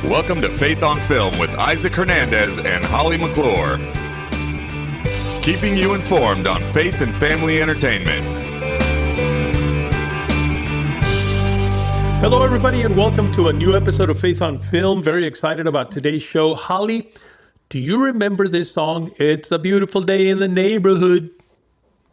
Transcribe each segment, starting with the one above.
Welcome to Faith on Film with Isaac Hernandez and Holly McClure. Keeping you informed on faith and family entertainment. Hello, everybody, and welcome to a new episode of Faith on Film. Very excited about today's show. Holly, do you remember this song? It's a beautiful day in the neighborhood.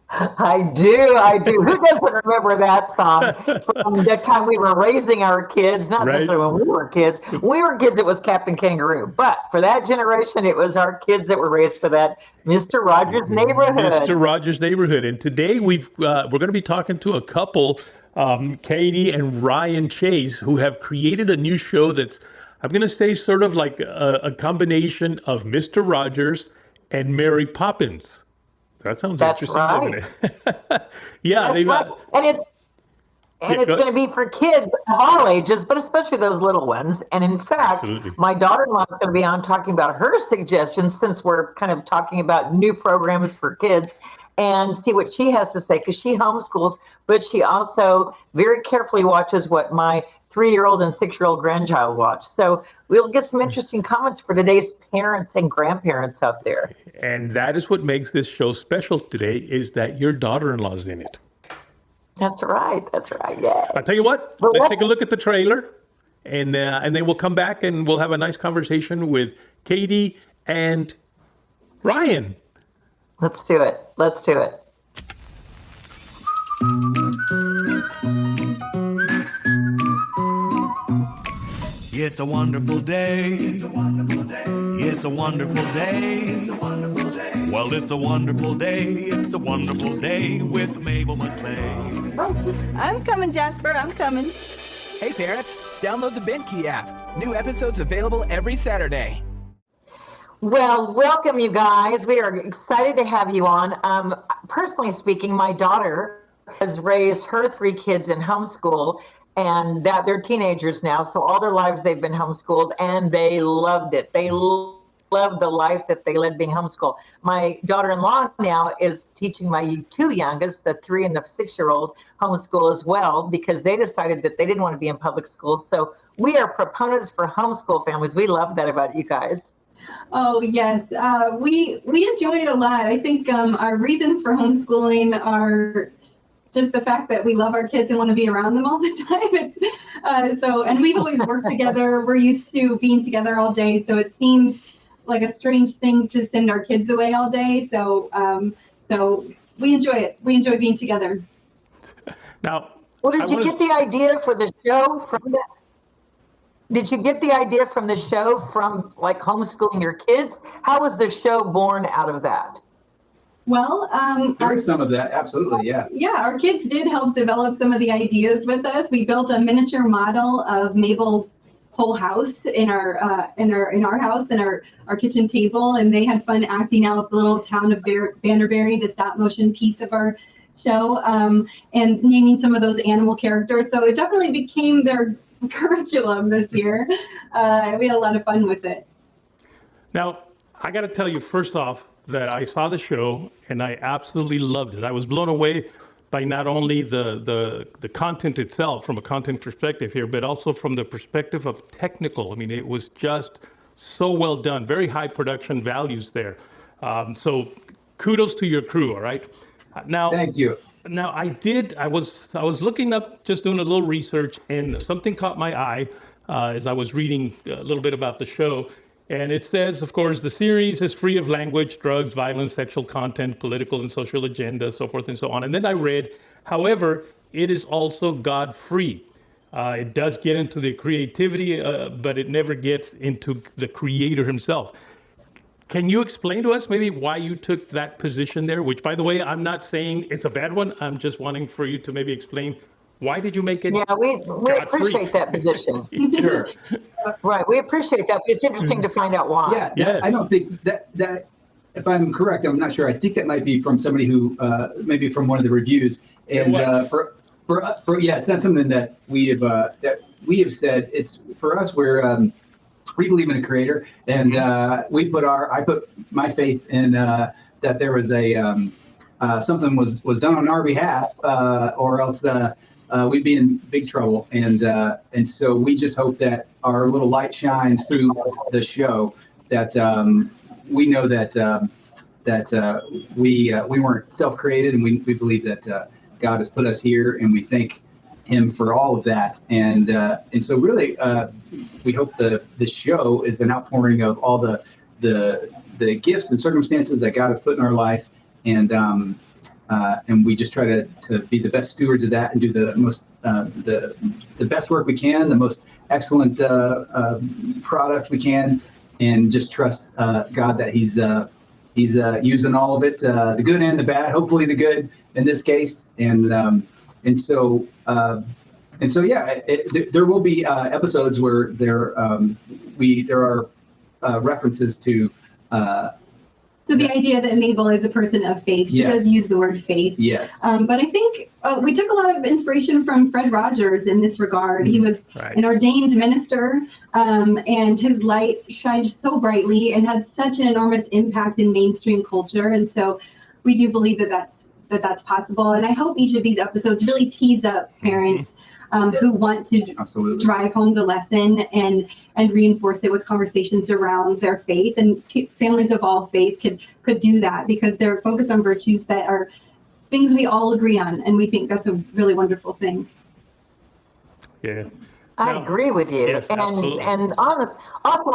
I do. Who doesn't remember that song from the time we were raising our kids? Not necessarily when we were kids. We were kids, it was Captain Kangaroo. But for that generation, it was our kids that were raised for that Mr. Rogers' Neighborhood. Mr. Rogers' Neighborhood. And today we're going to be talking to a couple, Katy and Ryan Chase, who have created a new show that's, I'm going to say, sort of like a combination of Mr. Rogers and Mary Poppins. That sounds interesting, doesn't it? Yeah, they've right. And it's going to be for kids of all ages, but especially those little ones. And in fact, my daughter-in-law is going to be on talking about her suggestions, since we're kind of talking about new programs for kids, and see what she has to say, because she homeschools, but she also very carefully watches what my 3-year-old and 6-year-old grandchild watch. So we'll get some interesting comments for today's parents and grandparents out there. And that is what makes this show special today, is that your daughter-in-law's in it. That's right. Yeah. I'll tell you what, let's take a look at the trailer, and then we'll come back and we'll have a nice conversation with Katy and Ryan. Let's do it. It's a wonderful day. It's a wonderful day. It's a wonderful day. It's a wonderful day. Well, it's a wonderful day. It's a wonderful day with Mable Maclay. I'm coming, Jasper. I'm coming. Hey, parents. Download the BentKey app. New episodes available every Saturday. Well, welcome, you guys. We are excited to have you on. Personally speaking, my daughter has raised her 3 kids in homeschool, and that they're teenagers now, so all their lives they've been homeschooled, and they loved it. They love the life that they led being homeschooled. My daughter-in-law now is teaching my 2 youngest, the 3 and the 6-year-old, homeschool as well, because they decided that they didn't want to be in public schools. So we are proponents for homeschool families. We love that about you guys. Oh, yes. We enjoy it a lot. I think our reasons for homeschooling are just the fact that we love our kids and want to be around them all the time. And we've always worked together. We're used to being together all day. So it seems like a strange thing to send our kids away all day. So we enjoy it. We enjoy being together. Now, did you get the idea for the show from that? Did you get the idea from the show from like homeschooling your kids? How was the show born out of that? Well, there is some of that, absolutely, yeah. Yeah, our kids did help develop some of the ideas with us. We built a miniature model of Mabel's whole house in our house and our kitchen table, and they had fun acting out the little town of Banterbury, the stop motion piece of our show, and naming some of those animal characters. So it definitely became their curriculum this year. We had a lot of fun with it. Now, I got to tell you, first off, that I saw the show and I absolutely loved it. I was blown away by not only the content itself from a content perspective here, but also from the perspective of technical. I mean, it was just so well done, very high production values there. So kudos to your crew, all right? Now, thank you. Now, I was looking up, just doing a little research, and something caught my eye as I was reading a little bit about the show. And it says, of course, the series is free of language, drugs, violence, sexual content, political and social agenda, so forth and so on. And then I read, however, it is also God-free. It does get into the creativity, but it never gets into the creator himself. Can you explain to us maybe why you took that position there? Which, by the way, I'm not saying it's a bad one. I'm just wanting for you to maybe explain, why did you make it? Yeah, we appreciate that position. Sure. Right, we appreciate that. But it's interesting to find out why. Yeah, yes. I don't think that, if I'm correct, I'm not sure. I think that might be from somebody who, maybe from one of the reviews. And for it's not something that we have said. It's for us. We believe in a creator, and I put my faith in that there was something was done on our behalf, or else we'd be in big trouble. And so we just hope that our little light shines through the show, that we know that we weren't self-created, and we believe that God has put us here, and we thank Him for all of that. And so really, we hope the show is an outpouring of all the gifts and circumstances that God has put in our life, and we just try to be the best stewards of that and do the most the best work we can, the most excellent product we can, and just trust God that He's using all of it, the good and the bad. Hopefully, the good in this case, and so yeah, there will be episodes where there are references to. So the idea that Mable is a person of faith, she does use the word faith. Yes. But I think we took a lot of inspiration from Fred Rogers in this regard. He was an ordained minister, and his light shined so brightly and had such an enormous impact in mainstream culture. And so we do believe that that's possible. And I hope each of these episodes really tease up parents who want to drive home the lesson and reinforce it with conversations around their faith. And families of all faith could do that, because they're focused on virtues that are things we all agree on. And we think that's a really wonderful thing. Yeah. I agree with you. Yes, absolutely. And also,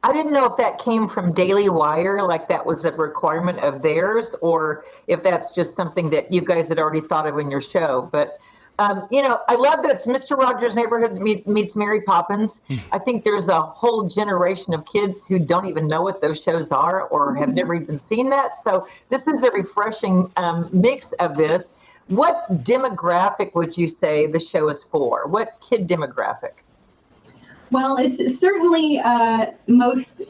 I didn't know if that came from Daily Wire, like that was a requirement of theirs, or if that's just something that you guys had already thought of in your show. But I love that it's Mr. Rogers' Neighborhood meets Mary Poppins. I think there's a whole generation of kids who don't even know what those shows are or have never even seen that. So this is a refreshing mix of this. What demographic would you say the show is for? What kid demographic? Well, it's certainly most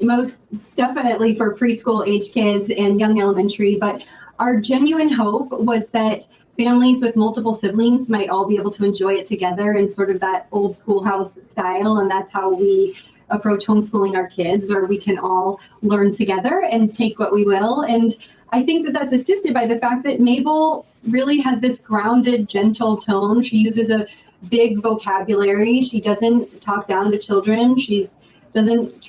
definitely for preschool age kids and young elementary, but our genuine hope was that families with multiple siblings might all be able to enjoy it together in sort of that old schoolhouse style. And that's how we approach homeschooling our kids, where we can all learn together and take what we will. And I think that that's assisted by the fact that Mable really has this grounded, gentle tone. She uses a big vocabulary. She doesn't talk down to children. She doesn't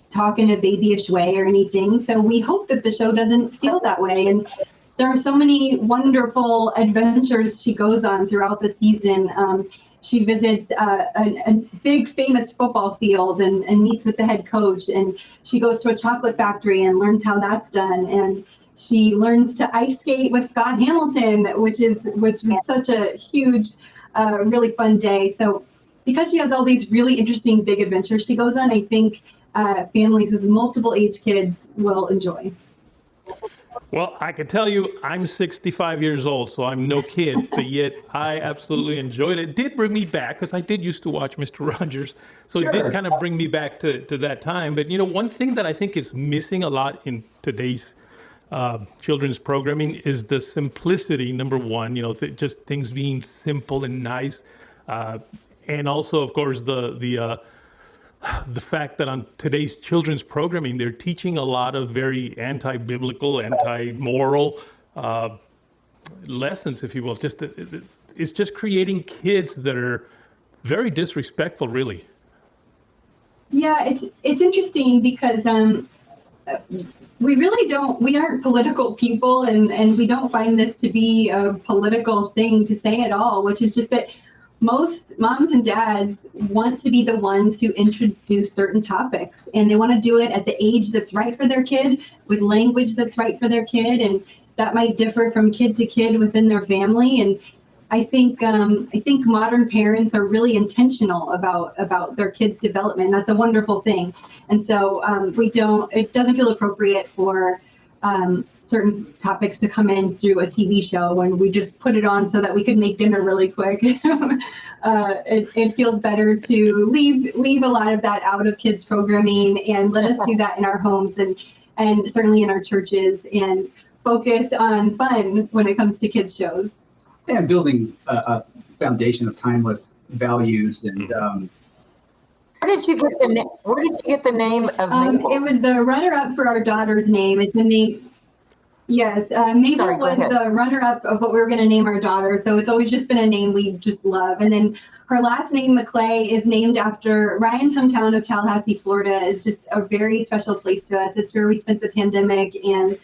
talk in a babyish way or anything. So we hope that the show doesn't feel that way. And there are so many wonderful adventures she goes on throughout the season. She visits a big famous football field and meets with the head coach. And she goes to a chocolate factory and learns how that's done. And she learns to ice skate with Scott Hamilton, which was such a huge, really fun day. So because she has all these really interesting big adventures she goes on, I think families with multiple age kids will enjoy. Well, I can tell you I'm 65 years old, so I'm no kid, but yet I absolutely enjoyed it. It did bring me back, because I did used to watch Mr. Rogers, so it did kind of bring me back to that time. But, one thing that I think is missing a lot in today's children's programming is the simplicity, number one, just things being simple and nice. And also, of course, the fact that on today's children's programming, they're teaching a lot of very anti-biblical, anti-moral lessons, if you will. It's just creating kids that are very disrespectful, really. Yeah, it's interesting because we aren't political people, and we don't find this to be a political thing to say at all, which is just that most moms and dads want to be the ones who introduce certain topics, and they want to do it at the age that's right for their kid, with language that's right for their kid, and that might differ from kid to kid within their family. And I think modern parents are really intentional about their kids' development. That's a wonderful thing. And so it doesn't feel appropriate for certain topics to come in through a TV show, and we just put it on so that we could make dinner really quick. It feels better to leave a lot of that out of kids programming and let us do that in our homes and certainly in our churches, and focus on fun when it comes to kids shows. And building a foundation of timeless values. And where did you get the name of Mable? It was the runner-up for our daughter's name. It's the name. Yes, Mable Sorry, go was ahead. the runner-up of what we were going to name our daughter, so it's always just been a name we just love. And then her last name, Maclay, is named after Ryan's hometown of Tallahassee, Florida. It's just a very special place to us. It's where we spent the pandemic, and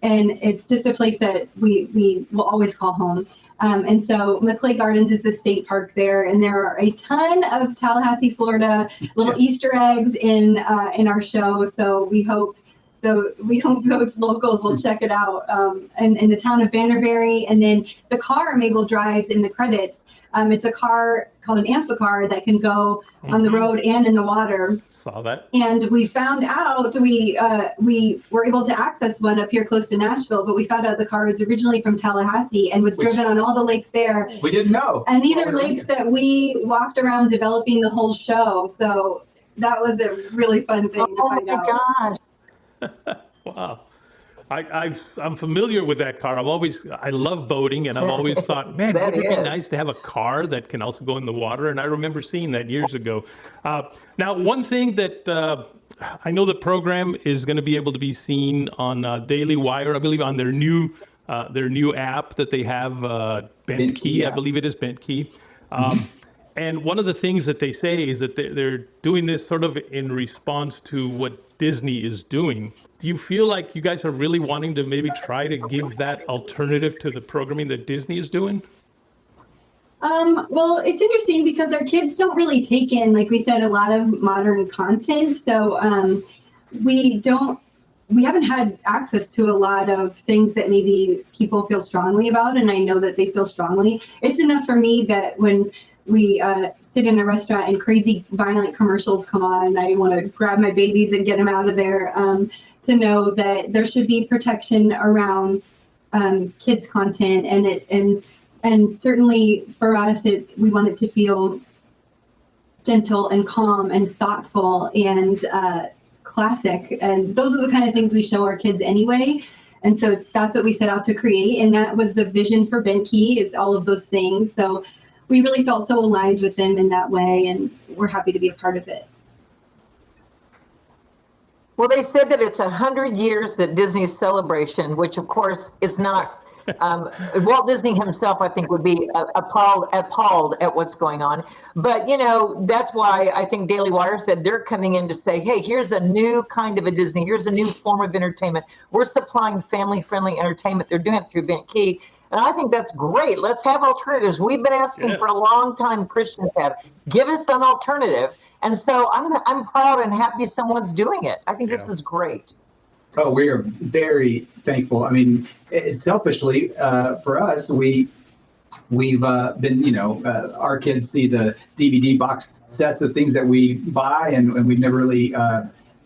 it's just a place that we will always call home. And so Maclay Gardens is the state park there, and there are a ton of Tallahassee, Florida little Easter eggs in our show. So we hope those locals will check it out. And in the town of Vanderbury, and then the car Mable drives in the credits. It's a car called an amphicar that can go on the road and in the water. Saw that. And we found out we were able to access one up here close to Nashville, but we found out the car was originally from Tallahassee and was driven on all the lakes there. We didn't know. And these are lakes that we walked around developing the whole show. So that was a really fun thing to find out. Gosh. Wow. I'm familiar with that car. I love boating, and I've always thought, man, wouldn't it be nice to have a car that can also go in the water? And I remember seeing that years ago. Now, one thing that I know the program is going to be able to be seen on Daily Wire, I believe, on their new app that they have, Bent Key, I believe it is Bent Key. And one of the things that they say is that they're doing this sort of in response to what Disney is doing. Do you feel like you guys are really wanting to maybe try to give that alternative to the programming that Disney is doing? Well, it's interesting because our kids don't really take in, like we said, a lot of modern content. So we haven't had access to a lot of things that maybe people feel strongly about. And I know that they feel strongly. It's enough for me that when we sit in a restaurant and crazy violent commercials come on and I want to grab my babies and get them out of there, to know that there should be protection around kids content. And certainly for us, we want it to feel gentle and calm and thoughtful and classic. And those are the kind of things we show our kids anyway. And so that's what we set out to create. And that was the vision for Bent Key, is all of those things. So we really felt so aligned with them in that way, and we're happy to be a part of it. Well, they said that it's 100 years that Disney's celebration, which of course is not, Walt Disney himself, I think, would be appalled at what's going on. But, that's why I think Daily Wire said they're coming in to say, hey, here's a new kind of a Disney. Here's a new form of entertainment. We're supplying family-friendly entertainment. They're doing it through Bent Key. And I think that's great. Let's have alternatives. We've been asking for a long time, Christians have. Give us an alternative. And so I'm proud and happy someone's doing it. I think this is great. Oh, we are very thankful. I mean, selfishly, for us, we've been, our kids see the DVD box sets of things that we buy, and we've never really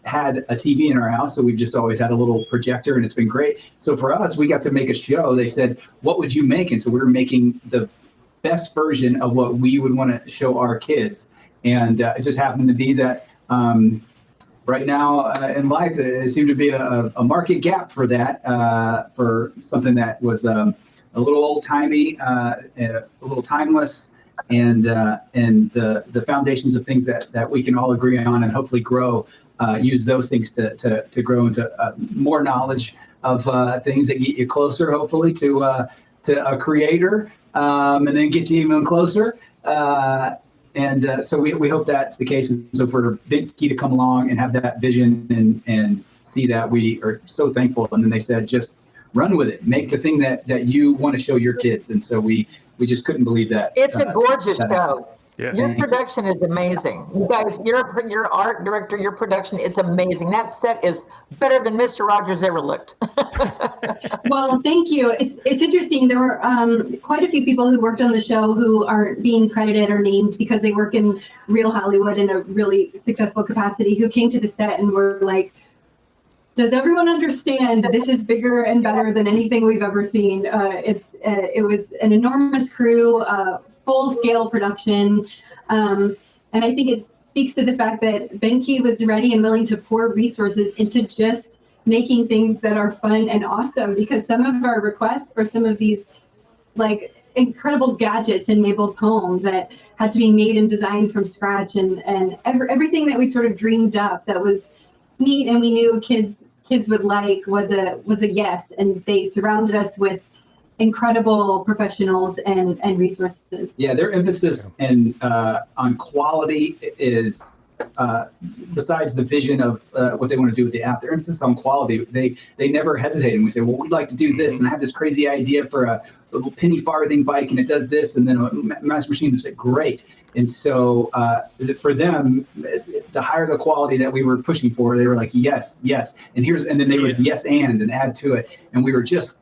had a TV in our house, so we've just always had a little projector, and it's been great. So for us, we got to make a show. They said, what would you make? And so we were making the best version of what we would want to show our kids. And it just happened to be that right now in life, there seemed to be a market gap for that, for something that was a little old-timey, a little timeless, and the foundations of things that we can all agree on and hopefully grow. Use those things to grow into more knowledge of things that get you closer, hopefully, to a creator, and then get you even closer. So we hope that's the case. And so for Bent Key to come along and have that vision and see that, we are so thankful. And then they said, just run with it. Make the thing that you want to show your kids. And so we just couldn't believe that. It's a gorgeous show. Yes. Your production is amazing. You guys, your art director, your production, it's amazing. That set is better than Mr. Rogers ever looked. Well, thank you. It's interesting. There were quite a few people who worked on the show who aren't being credited or named because they work in real Hollywood in a really successful capacity, who came to the set and were like, does everyone understand this is bigger and better than anything we've ever seen? It was an enormous crew, full-scale production, and I think it speaks to the fact that Bent Key was ready and willing to pour resources into just making things that are fun and awesome, because some of our requests for some of these incredible gadgets in Mabel's home that had to be made and designed from scratch, and everything that we sort of dreamed up that was neat and we knew kids kids would like was a yes, and they surrounded us with incredible professionals and resources. Yeah, their emphasis on quality is besides the vision of what they want to do with the app. Their emphasis on quality. They never hesitate, and we say, well, we'd like to do this, and I have this crazy idea for a little penny farthing bike, and it does this, and then a mass machine would say, great. And so for them, the higher the quality that we were pushing for, they were like, yes, and then they would yes and add to it, and we were just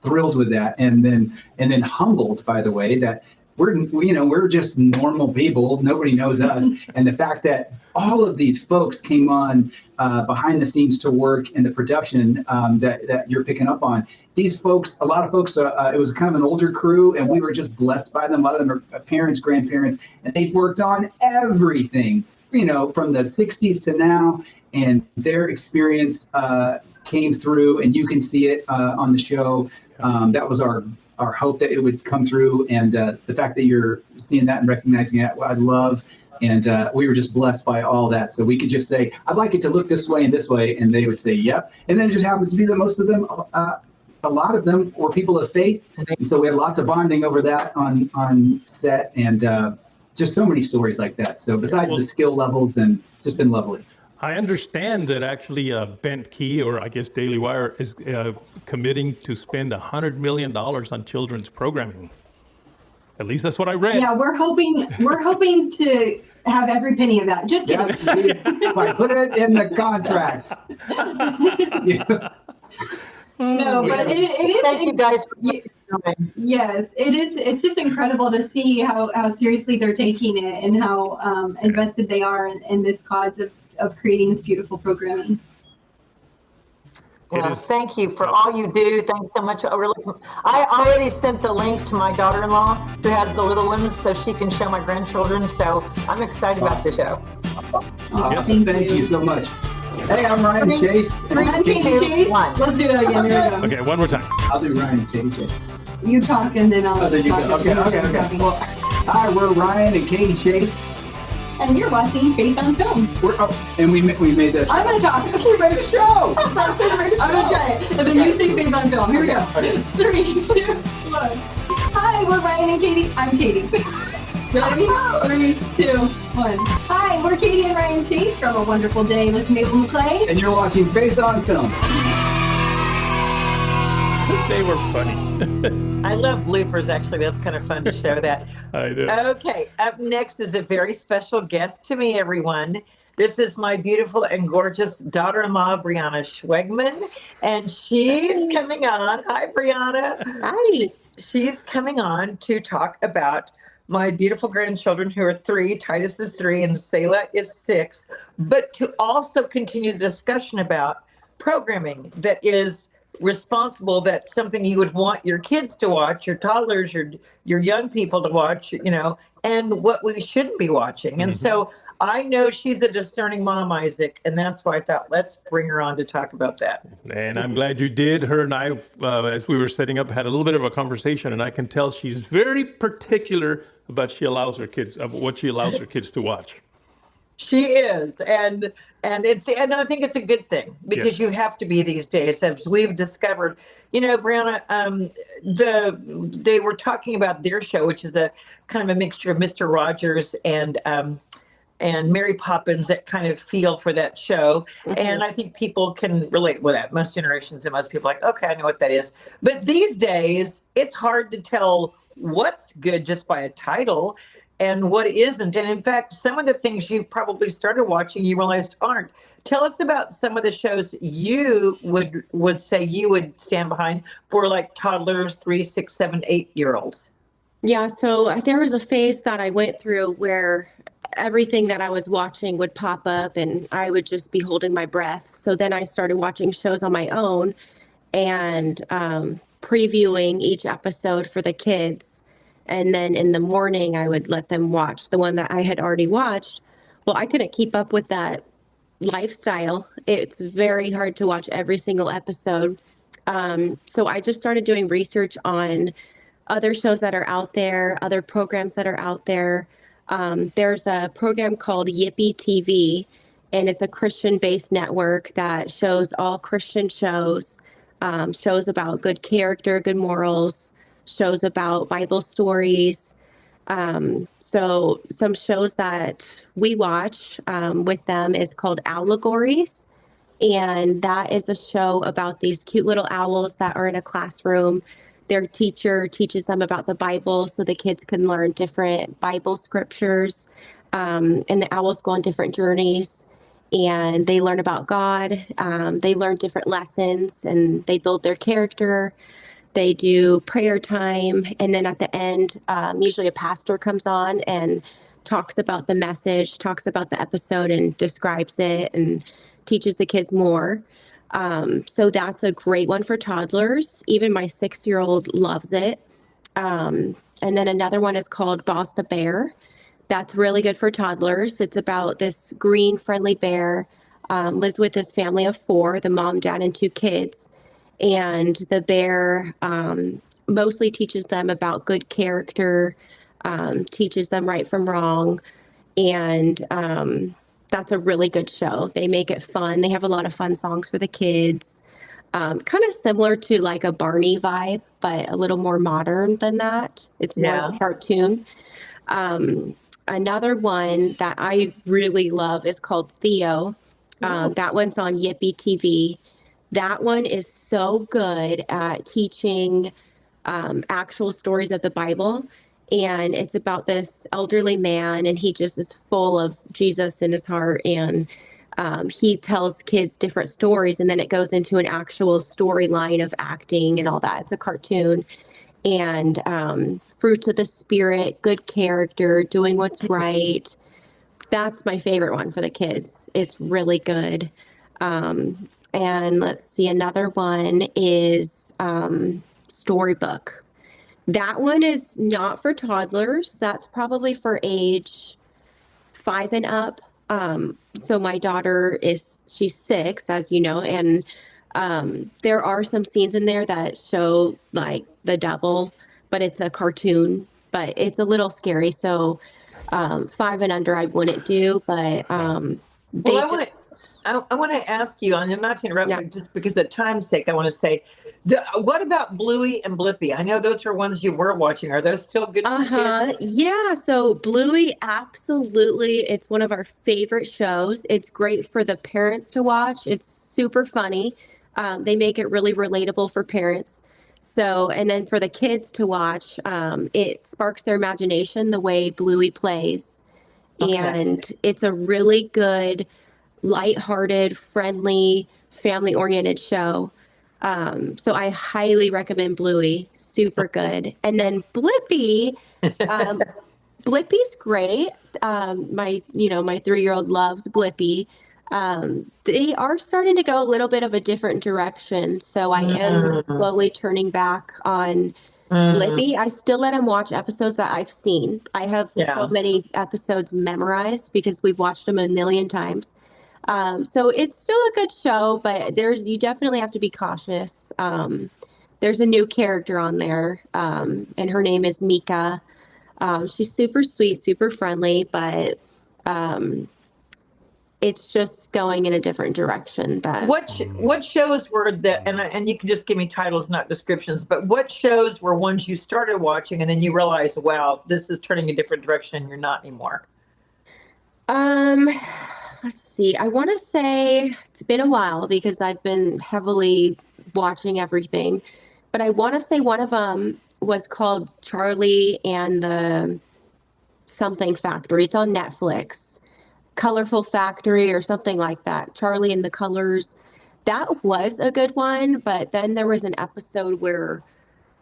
thrilled with that, and then humbled by the way that we're just normal people. Nobody knows us, and the fact that all of these folks came on behind the scenes to work in the production that you're picking up on. These folks, a lot of folks, it was kind of an older crew, and we were just blessed by them. A lot of them are parents, grandparents, and they've worked on everything, from the 60s to now, and their experience came through, and you can see it on the show. That was our hope that it would come through, and the fact that you're seeing that and recognizing it, I love. And we were just blessed by all that. So we could just say, I'd like it to look this way, and they would say, yep. And then it just happens to be that most of them, a lot of them were people of faith. And so we had lots of bonding over that on set, and just so many stories like that. So besides the skill levels, and just been lovely. I understand that actually Bent Key, or I guess Daily Wire, is committing to spend $100 million on children's programming. At least that's what I read. Yeah, we're hoping to have every penny of that. Just kidding. Yes, put it in the contract. No, but it is. Thank you guys for coming. Yes, it is. It's just incredible to see how seriously they're taking it, and how invested they are in this cause of creating this beautiful programming. Yeah, thank you for all you do. Thanks so much. I already sent the link to my daughter-in-law who has the little ones, so she can show my grandchildren. So I'm excited about the show. Awesome. Thank you so much. Hey, I'm Ryan Chase. Ryan Katy Chase. Let's do that again. Here we go. Okay, one more time. I'll do Ryan and Katy Chase. You talk, and then I'll there you go. Okay. Well, hi, we're Ryan and Katy Chase. And you're watching Faith on Film. And we made that show. I'm going to talk. We made a show. I'm going to try it. And then you say Faith on Film. Here we go. 3, 2, 1. Hi, we're Ryan and Katy. I'm Katy. Ready? 3, 2, 1. Hi, we're Katy and Ryan Chase from A Wonderful Day with Mable Maclay. And you're watching Faith on Film. They were funny. I love bloopers, actually. That's kind of fun to show that. I do. Okay, up next is a very special guest to me, everyone. This is my beautiful and gorgeous daughter-in-law, Breanna Schwegman, and she's coming on. Hi, Breanna. Hi. She's coming on to talk about my beautiful grandchildren who are 3. Titus is 3 and Selah is 6, but to also continue the discussion about programming that is responsible, that's something you would want your kids to watch, your toddlers, your young people to watch, and what we shouldn't be watching. And so I know she's a discerning mom, Isaac, and that's why I thought, let's bring her on to talk about that. And I'm glad you did. Her and I, as we were setting up, had a little bit of a conversation, and I can tell she's very particular about what she allows her kids to watch. She is, and I think it's a good thing, because you have to be these days, as we've discovered. Breanna, they were talking about their show, which is a kind of a mixture of Mr. Rogers and Mary Poppins, that kind of feel for that show. And I think people can relate with that. Most generations and most people are like, okay, I know what that is. But these days, it's hard to tell what's good just by a title and what isn't. And in fact, some of the things you probably started watching, you realized aren't. Tell us about some of the shows you would say you would stand behind for, like, toddlers, 3, 6, 7, 8-year-olds. Yeah, so there was a phase that I went through where everything that I was watching would pop up and I would just be holding my breath. So then I started watching shows on my own and previewing each episode for the kids. And then in the morning, I would let them watch the one that I had already watched. Well, I couldn't keep up with that lifestyle. It's very hard to watch every single episode. So I just started doing research on other shows that are out there, other programs that are out there. There's a program called Yippee TV, and it's a Christian-based network that shows all Christian shows, shows about good character, good morals, shows about Bible stories. So some shows that we watch with them is called Allegories. And that is a show about these cute little owls that are in a classroom. Their teacher teaches them about the Bible so the kids can learn different Bible scriptures. And the owls go on different journeys and they learn about God. They learn different lessons and they build their character. They do prayer time. And then at the end, usually a pastor comes on and talks about the message, talks about the episode and describes it and teaches the kids more. So that's a great one for toddlers. Even my 6-year-old loves it. And then another one is called Boss the Bear. That's really good for toddlers. It's about this green, friendly bear, lives with his family of 4, the mom, dad, and 2 kids. And the bear mostly teaches them about good character, teaches them right from wrong. And that's a really good show. They make it fun. They have a lot of fun songs for the kids. Kind of similar to like a Barney vibe, but a little more modern than that. It's more of a cartoon. Another one that I really love is called Theo. That one's on Yippee TV. That one is so good at teaching actual stories of the Bible. And it's about this elderly man, and he just is full of Jesus in his heart. And he tells kids different stories, and then it goes into an actual storyline of acting and all that. It's a cartoon. And fruits of the Spirit, good character, doing what's right. That's my favorite one for the kids. It's really good. And let's see, another one is Storybook. That one is not for toddlers. That's probably for age 5 and up. So my daughter she's 6, as you know, and there are some scenes in there that show like the devil, but it's a cartoon, but it's a little scary. So 5 and under I wouldn't do, but I want to ask you, and I'm not to interrupt you, just because of time's sake, I want to say, what about Bluey and Blippi? I know those are ones you were watching. Are those still good for kids? Yeah, so Bluey, absolutely. It's one of our favorite shows. It's great for the parents to watch. It's super funny. They make it really relatable for parents. So, and then for the kids to watch, it sparks their imagination the way Bluey plays. Okay. And it's a really good, lighthearted, friendly, family-oriented show. So I highly recommend Bluey. Super good. And then Blippi, Blippi's great. My 3-year-old loves Blippi. They are starting to go a little bit of a different direction. So I am slowly turning back on Blippi. I still let him watch episodes that I've seen. I have so many episodes memorized because we've watched them a million times. So it's still a good show, but you definitely have to be cautious. There's a new character on there, and her name is Mika. She's super sweet, super friendly, but it's just going in a different direction. What shows were that? And you can just give me titles, not descriptions. But what shows were ones you started watching and then you realized, wow, this is turning a different direction, and you're not anymore? Let's see. I want to say it's been a while because I've been heavily watching everything, but I want to say one of them was called Charlie and the something Factory. It's on Netflix. Colorful Factory or something like that. Charlie and the Colors. That was a good one, but then there was an episode where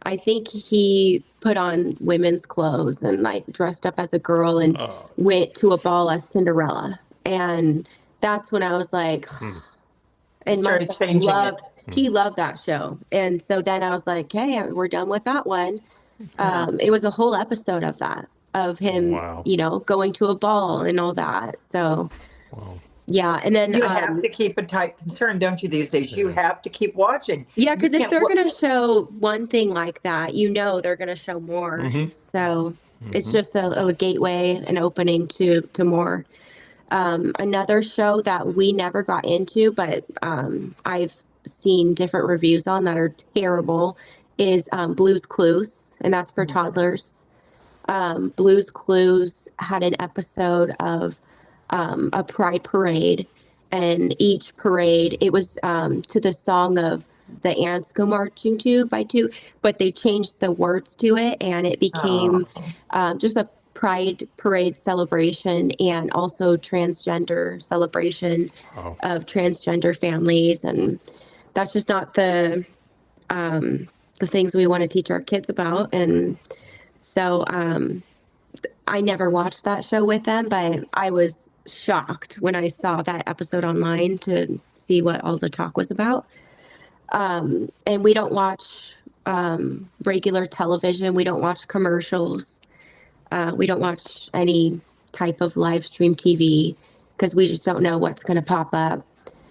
I think he put on women's clothes and like dressed up as a girl and went to a ball as Cinderella. And that's when I was like, and started changing it. He loved that show. And so then I was like, hey, we're done with that one. It was a whole episode of that, of him, going to a ball and all that. So, yeah. And then you have to keep a tight concern, don't you, these days? You have to keep watching. Yeah, because if they're going to show one thing like that, they're going to show more. So it's just a gateway, an opening to more. Another show that we never got into, but I've seen different reviews on that are terrible, is Blue's Clues, and that's for toddlers. Blue's Clues had an episode of a pride parade, and each parade, it was to the song of The Ants Go Marching Two by Two, but they changed the words to it, and it became just a pride parade celebration and also transgender celebration of transgender families. And that's just not the things we want to teach our kids about. And so I never watched that show with them, but I was shocked when I saw that episode online to see what all the talk was about. And we don't watch regular television. We don't watch commercials. We don't watch any type of live stream TV because we just don't know what's going to pop up.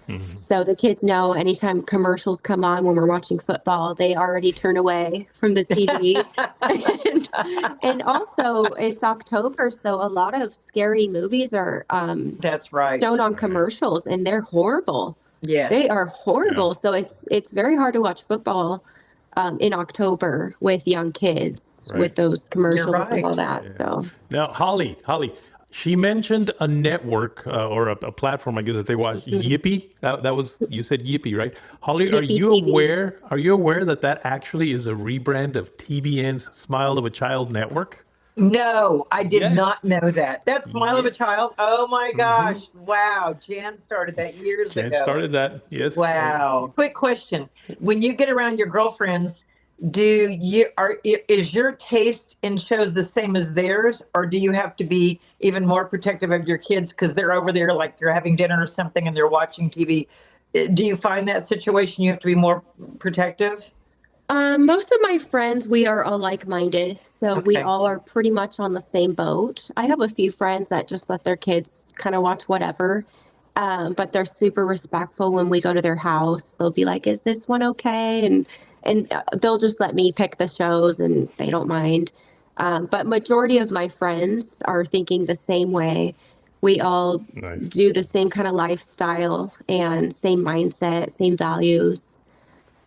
Mm-hmm. So the kids know anytime commercials come on when we're watching football, they already turn away from the TV. and also it's October, so a lot of scary movies are that's right, shown on commercials, and they're horrible. Yes, they are horrible. Yeah. So it's very hard to watch football in October with young kids with those commercials and all that. Yeah. So now, Holly. She mentioned a network or a platform, I guess, that they watch. Yippee. That was, you said Yippee, right? Holly, Yippee are you TV. aware? Are you aware that actually is a rebrand of TBN's Smile of a Child network? No, I did not know that. That's Smile of a Child. Oh my gosh! Wow, Jan started that years ago. Jan started that. Yes. Wow. Quick question: when you get around your girlfriends, is your taste in shows the same as theirs, or do you have to be even more protective of your kids because they're over there, like you're having dinner or something and they're watching TV? Do you find that situation you have to be more protective? Most of my friends, we are all like-minded, so we all are pretty much on the same boat. I have a few friends that just let their kids kind of watch whatever, but they're super respectful when we go to their house. They'll be like, "Is this one okay?" And they'll just let me pick the shows, and they don't mind. But majority of my friends are thinking the same way. We all do the same kind of lifestyle and same mindset, same values.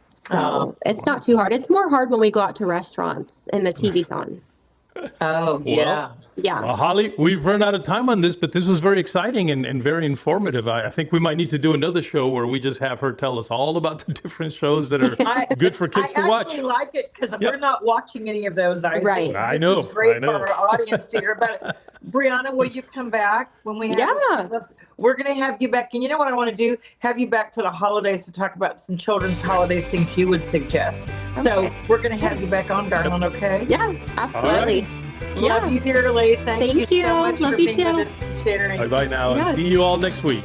So it's not too hard. It's more hard when we go out to restaurants and the TV's on. Oh, yeah. Yeah. Well, Holly, we've run out of time on this, but this was very exciting and very informative. I think we might need to do another show where we just have her tell us all about the different shows that are good for kids to watch. I actually like it because we're not watching any of those. Right. I know. It's great for our audience to hear about it. Breanna, will you come back when we have we're going to have you back. And you know what I want to do? Have you back for the holidays to talk about some children's holidays things you would suggest. Okay. So we're going to have you back on, darling, okay? Yeah, absolutely. Love you dearly. Thank you so much Love for you being with us and sharing. Bye-bye now, and see you all next week.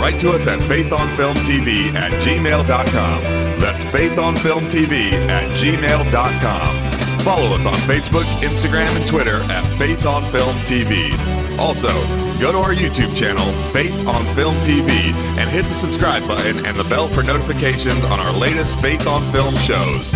Write to us at faithonfilmtv@gmail.com. That's faithonfilmtv@gmail.com. Follow us on Facebook, Instagram, and Twitter at Faith on Film TV. Also, go to our YouTube channel, Faith on Film TV, and hit the subscribe button and the bell for notifications on our latest Faith on Film shows.